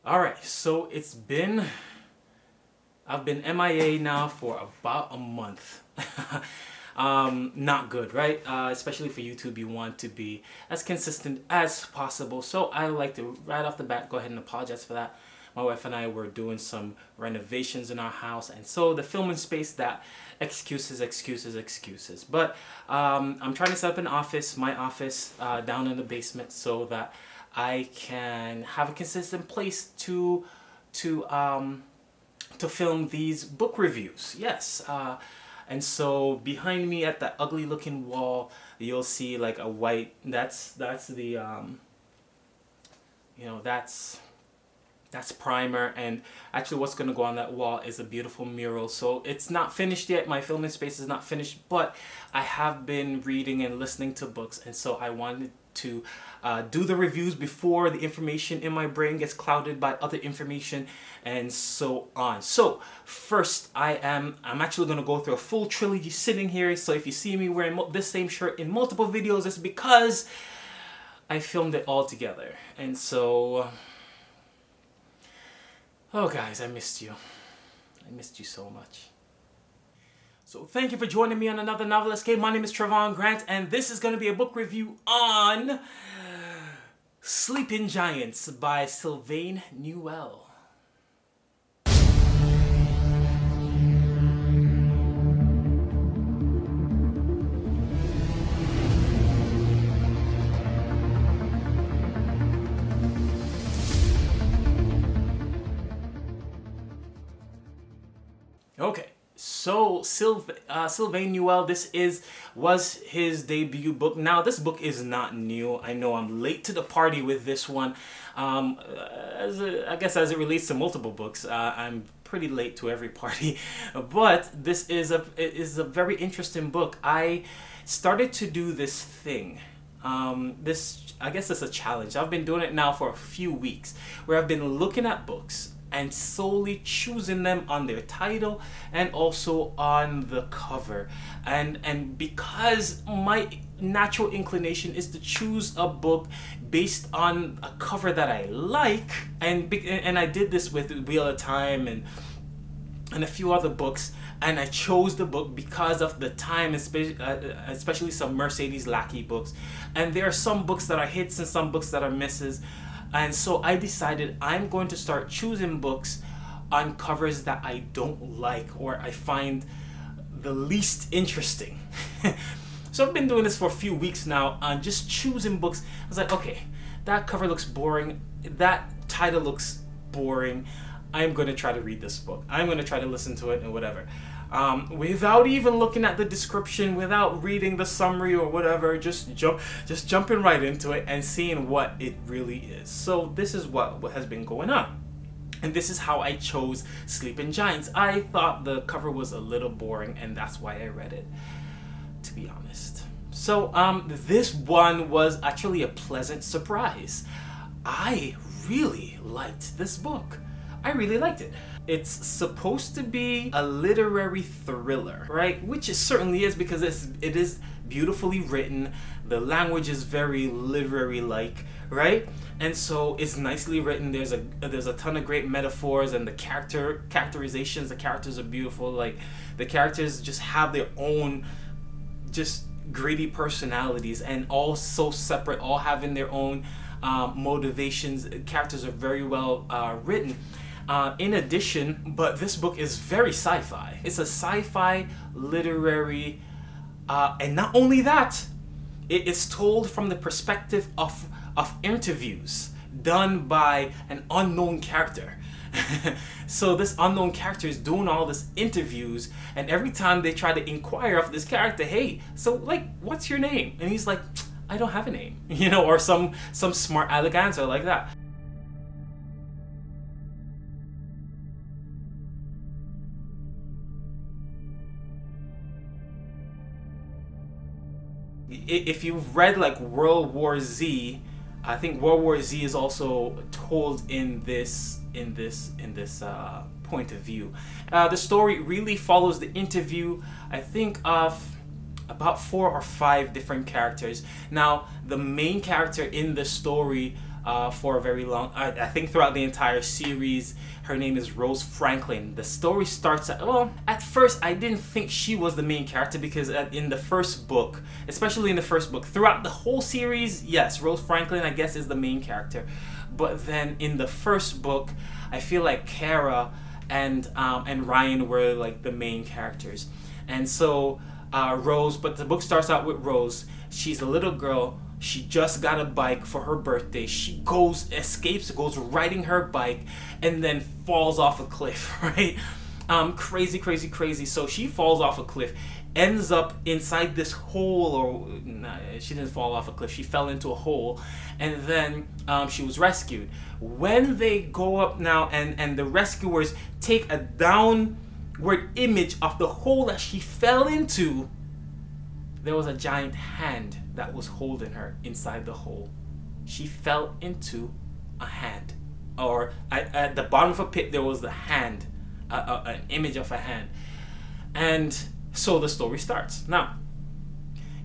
Alright, so I've been MIA now for about a month. Not good, right? Especially for YouTube, you want to be as consistent as possible. So I like to, right off the bat, go ahead and apologize for that. My wife and I were doing some renovations in our house, and so the filming space, that excuses. But I'm trying to set up an office, my office, down in the basement, so that I can have a consistent place to um, to film these book reviews. Yes. And so behind me at that ugly looking wall, you'll see like a white. That's the you know that's primer, and actually what's going to go on that wall is a beautiful mural. So it's not finished yet, my filming space is not finished, but I have been reading and listening to books, and so I wanted to do the reviews before the information in my brain gets clouded by other information and so on. So first, I'm actually going to go through a full trilogy sitting here. So if you see me wearing this same shirt in multiple videos, it's because I filmed it all together. And so, oh guys, I missed you. I missed you so much. So thank you for joining me on another Novel Escape. My name is Trevon Grant, and this is going to be a book review on Sleeping Giants by Sylvain Neuvel. Okay. So Sylvain Neuvel, was his debut book. Now this book is not new. I know I'm late to the party with this one. I guess as it relates to multiple books, I'm pretty late to every party. But this is a very interesting book. I started to do this thing. I guess it's a challenge. I've been doing it now for a few weeks, where I've been looking at books and solely choosing them on their title and also on the cover. And because my natural inclination is to choose a book based on a cover that I like, and I did this with Wheel of Time and a few other books, and I chose the book because of the time, especially some Mercedes Lackey books. And there are some books that are hits and some books that are misses. And so I decided I'm going to start choosing books on covers that I don't like or I find the least interesting. So I've been doing this for a few weeks now, just choosing books. I was like, okay, that cover looks boring. That title looks boring. I'm going to try to read this book. I'm going to try to listen to it and whatever. Without even looking at the description, without reading the summary or whatever, just jumping right into it and seeing what it really is. So this is what has been going on. And this is how I chose Sleeping Giants. I thought the cover was a little boring, and that's why I read it, to be honest. So this one was actually a pleasant surprise. I really liked this book. I really liked it. It's supposed to be a literary thriller, right? Which it certainly is, because it is beautifully written. The language is very literary-like, right? And so it's nicely written. There's a ton of great metaphors, and the characterizations. The characters are beautiful. Like, the characters just have their own just gritty personalities, and all so separate, all having their own motivations. Characters are very well written. In addition, but this book is very sci-fi. It's a sci-fi literary, and not only that, it is told from the perspective of interviews done by an unknown character. So this unknown character is doing all this interviews, and every time they try to inquire of this character, hey, so like, what's your name? And he's like, I don't have a name, or some smart aleck answer like that. If you've read like World War Z, I think World War Z is also told in this point of view. The story really follows the interview, I think, of about 4 or 5 different characters. Now, the main character in the story for a very long. I think throughout the entire series, her name is Rose Franklin. The story starts at first I didn't think she was the main character because in the first book, especially in the first book, throughout the whole series, yes, Rose Franklin I guess is the main character, but then in the first book, I feel like Kara and Ryan were like the main characters, and so Rose. But the book starts out with Rose. She's a little girl. She just got a bike for her birthday. She escapes, goes riding her bike, and then falls off a cliff, right? Crazy. So she falls off a cliff, ends up inside this hole, or nah, she didn't fall off a cliff. She fell into a hole, and then she was rescued. When they go up now, and the rescuers take a downward image of the hole that she fell into, there was a giant hand that was holding her inside the hole. She fell into a hand, or at the bottom of a pit there was the hand, an image of a hand. And so the story starts. Now,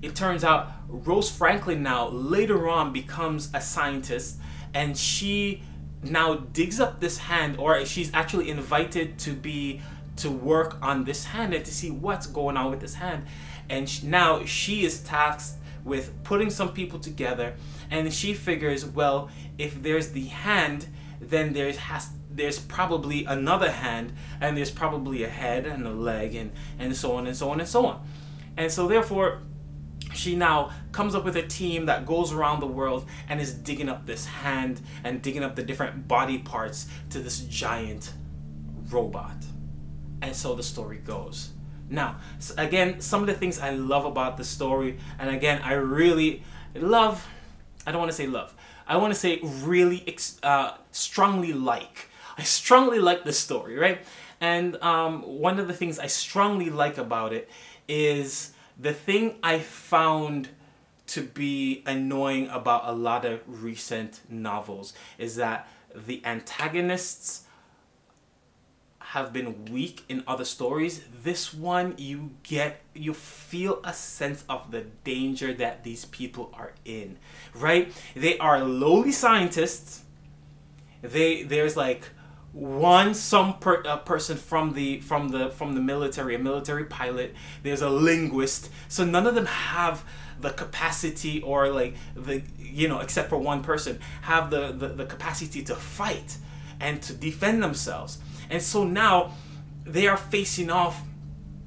it turns out Rose Franklin now later on becomes a scientist, and she now digs up this hand, or she's actually invited to work on this hand and to see what's going on with this hand. And now she is tasked with putting some people together, and she figures, well, if there's the hand, then there's probably another hand, and there's probably a head and a leg, and so on and so on and so on. And so therefore, she now comes up with a team that goes around the world and is digging up this hand and digging up the different body parts to this giant robot. And so the story goes. Now, again, some of the things I love about the story, and again, I really love, I don't want to say love, I want to say really strongly like. I strongly like the story, right? And one of the things I strongly like about it is the thing I found to be annoying about a lot of recent novels is that the antagonists have been weak in other stories. This one, you feel a sense of the danger that these people are in, right? They are lowly scientists. There's like person from the military, a military pilot. There's a linguist. So none of them have the capacity, or like except for one person, have the capacity to fight and to defend themselves. And so now they are facing off,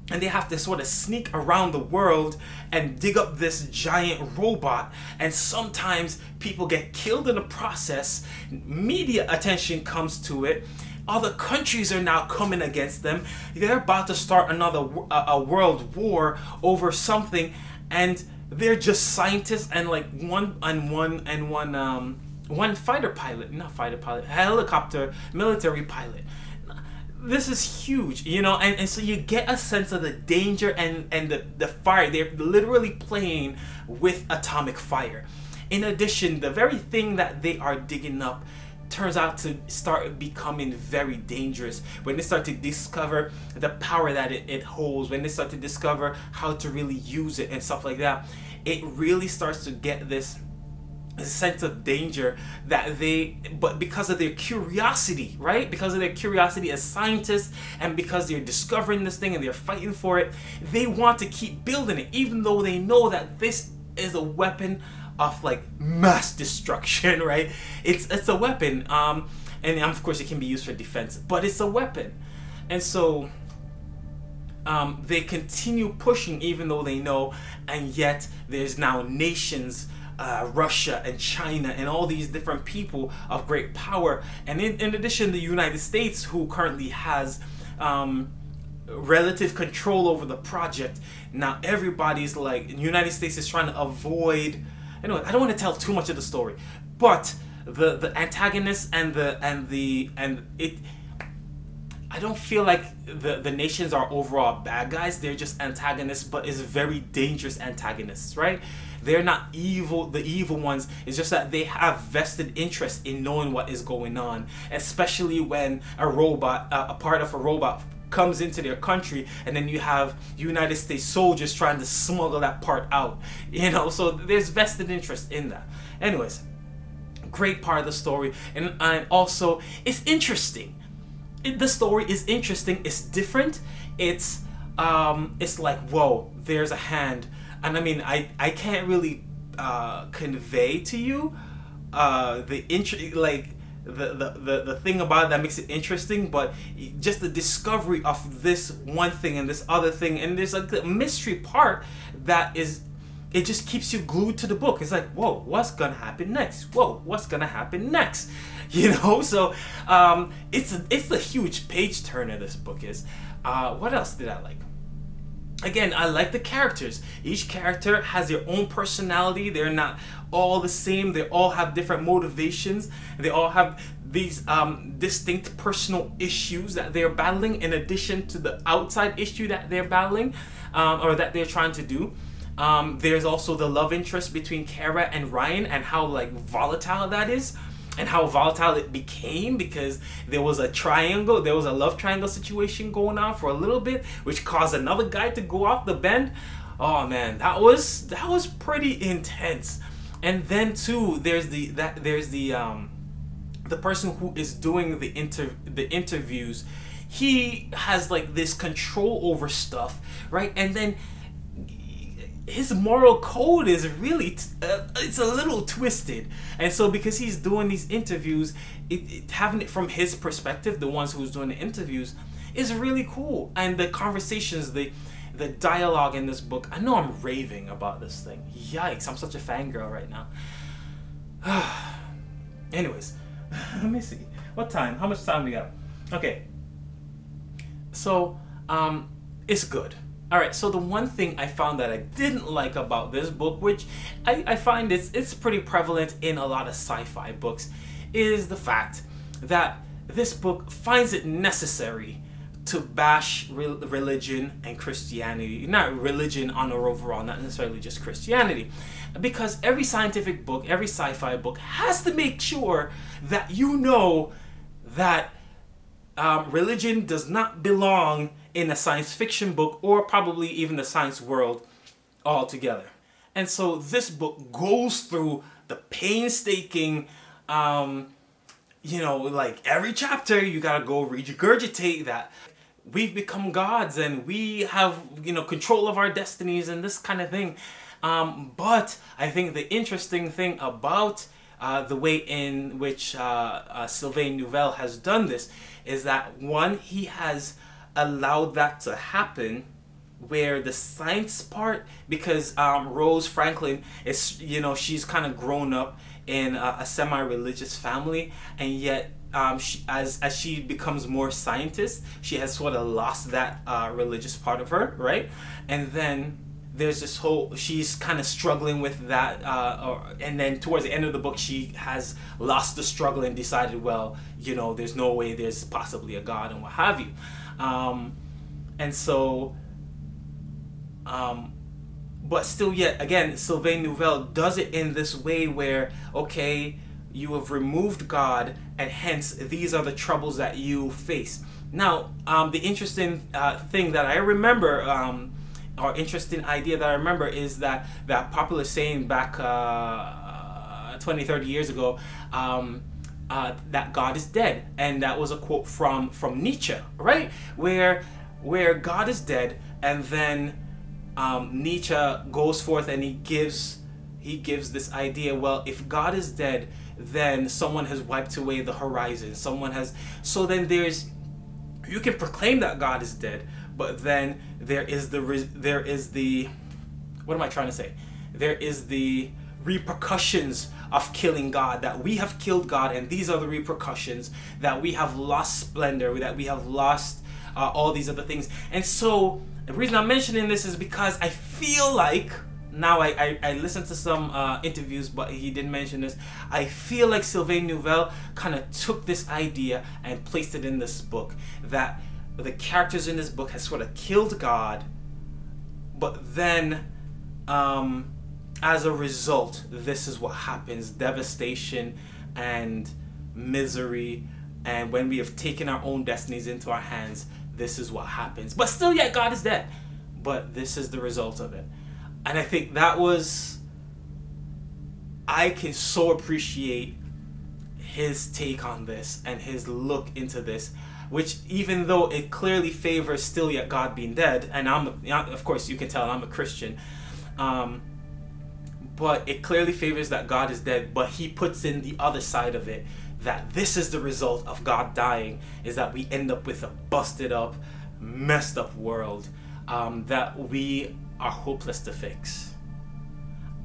and they have to sort of sneak around the world and dig up this giant robot. And sometimes people get killed in the process. Media attention comes to it. Other countries are now coming against them. They're about to start another world war over something, and they're just scientists and like one helicopter military pilot. This is huge, and so you get a sense of the danger and the fire. They're literally playing with atomic fire. In addition, the very thing that they are digging up turns out to start becoming very dangerous when they start to discover the power that it holds, when they start to discover how to really use it and stuff like that. It really starts to get this sense of danger but because of their curiosity, right? Because of their curiosity as scientists, and because they're discovering this thing and they're fighting for it, they want to keep building it, even though they know that this is a weapon of like mass destruction, right? It's a weapon, and of course it can be used for defense, but it's a weapon. And so they continue pushing even though they know, and yet there's now nations, Russia and China and all these different people of great power, and in addition the United States, who currently has relative control over the project. Now everybody's like, the United States is trying to avoid, anyway, I don't want to tell too much of the story, but the antagonists I don't feel like the nations are overall bad guys. They're just antagonists, but it's very dangerous antagonists, right? They're not evil. The evil ones is just that they have vested interest in knowing what is going on, especially when a part of a robot comes into their country, and then you have United States soldiers trying to smuggle that part out. So there's vested interest in that. Anyways, Great part of the story, and also it's interesting. The story is interesting. It's different. It's like, whoa, there's a hand, and I mean, I can't really convey to you like the thing about it that makes it interesting, but just the discovery of this one thing and this other thing, and there's like a mystery part that is, it just keeps you glued to the book. It's like, whoa, what's gonna happen next? Whoa, what's gonna happen next? You know, so it's a huge page turner, this book is. What else did I like? Again, I like the characters. Each character has their own personality. They're not all the same. They all have different motivations. They all have these distinct personal issues that they're battling, in addition to the outside issue that they're battling, or that they're trying to do. There's also the love interest between Kara and Ryan, and how like volatile that is, and how volatile it became, because there was a love triangle situation going on for a little bit, which caused another guy to go off the bend. Oh man, that was pretty intense. And then too, there's the person who is doing the interviews. He has like this control over stuff, right? And then his moral code is really it's a little twisted, and so because he's doing these interviews, having it from his perspective, the ones who's doing the interviews, is really cool. And the conversations, the dialogue in this book, I know I'm raving about this thing. Yikes, I'm such a fangirl right now. Anyways, let me see how much time we got. Okay, so it's good. Alright, so the one thing I found that I didn't like about this book, which I find it's pretty prevalent in a lot of sci-fi books, is the fact that this book finds it necessary to bash religion and Christianity. Not religion on or overall, not necessarily just Christianity. Because every scientific book, every sci-fi book has to make sure that you know that religion does not belong in a science fiction book, or probably even the science world altogether. And so this book goes through the painstaking, like every chapter you gotta go regurgitate that we've become gods and we have, control of our destinies and this kind of thing. But I think the interesting thing about the way in which Sylvain Neuvel has done this is that, one, he has allowed that to happen, where the science part, because Rose Franklin is, she's kind of grown up in a semi-religious family, and yet she, as she becomes more scientist, she has sort of lost that religious part of her, right? And then there's this whole, she's kind of struggling with that, and then towards the end of the book, she has lost the struggle and decided, well, there's no way there's possibly a God and what have you. And so, but still, yet again, Sylvain Neuvel does it in this way where, okay, you have removed God, and hence these are the troubles that you face. Now, the interesting thing that I remember, or interesting idea that I remember, is that popular saying back 20, 30 years ago, that God is dead, and that was a quote from Nietzsche, right? Where God is dead, and then Nietzsche goes forth and he gives this idea. Well, if God is dead, then someone has wiped away the horizon. So then you can proclaim that God is dead, but then there is the what am I trying to say? There is the repercussions of killing God, that we have killed God, and these are the repercussions, that we have lost splendor, that we have lost all these other things. And so the reason I'm mentioning this is because I feel like, now I listened to some interviews, but he didn't mention this, I feel like Sylvain Neuvel kind of took this idea and placed it in this book, that the characters in this book has sort of killed God, but then as a result, this is what happens: devastation and misery. And when we have taken our own destinies into our hands, this is what happens. But still, yet God is dead. But this is the result of it. And I think I can so appreciate his take on this and his look into this, which even though it clearly favors still yet God being dead, and of course you can tell I'm a Christian, but it clearly favors that God is dead, but he puts in the other side of it, that this is the result of God dying, is that we end up with a busted up, messed up world that we are hopeless to fix.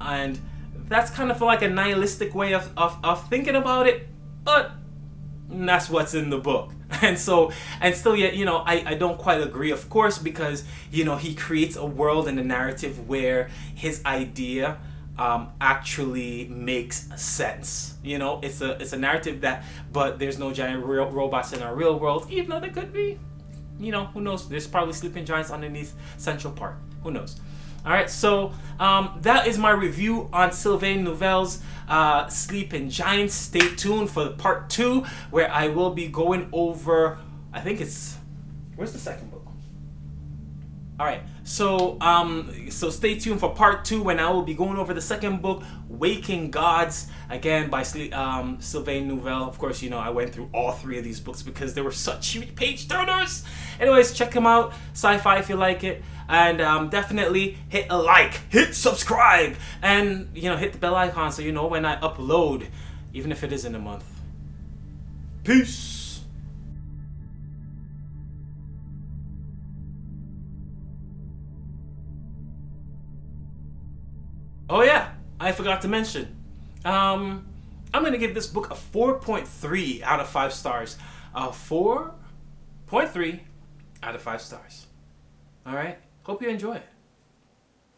And that's kind of like a nihilistic way of thinking about it, but that's what's in the book. And still yet, I don't quite agree, of course, because, he creates a world and a narrative where his idea actually makes sense. It's a narrative but there's no giant real robots in our real world, even though there could be. Who knows? There's probably sleeping giants underneath Central Park. Who knows? All right, so that is my review on Sylvain Neuvel's Sleeping Giants. Stay tuned for part 2, where I will be going over, where's the second book? All right, so stay tuned for part 2, when I will be going over the second book, Waking Gods, again by Sylvain Neuvel. Of course, I went through all 3 of these books because they were such huge page turners. Anyways, check them out, sci-fi, if you like it. And definitely hit a like, hit subscribe, and hit the bell icon so you know when I upload, even if it is in a month. Peace. Oh yeah, I forgot to mention. I'm gonna give this book a 4.3 out of 5 stars. 4.3 out of 5 stars. All right. Hope you enjoy it.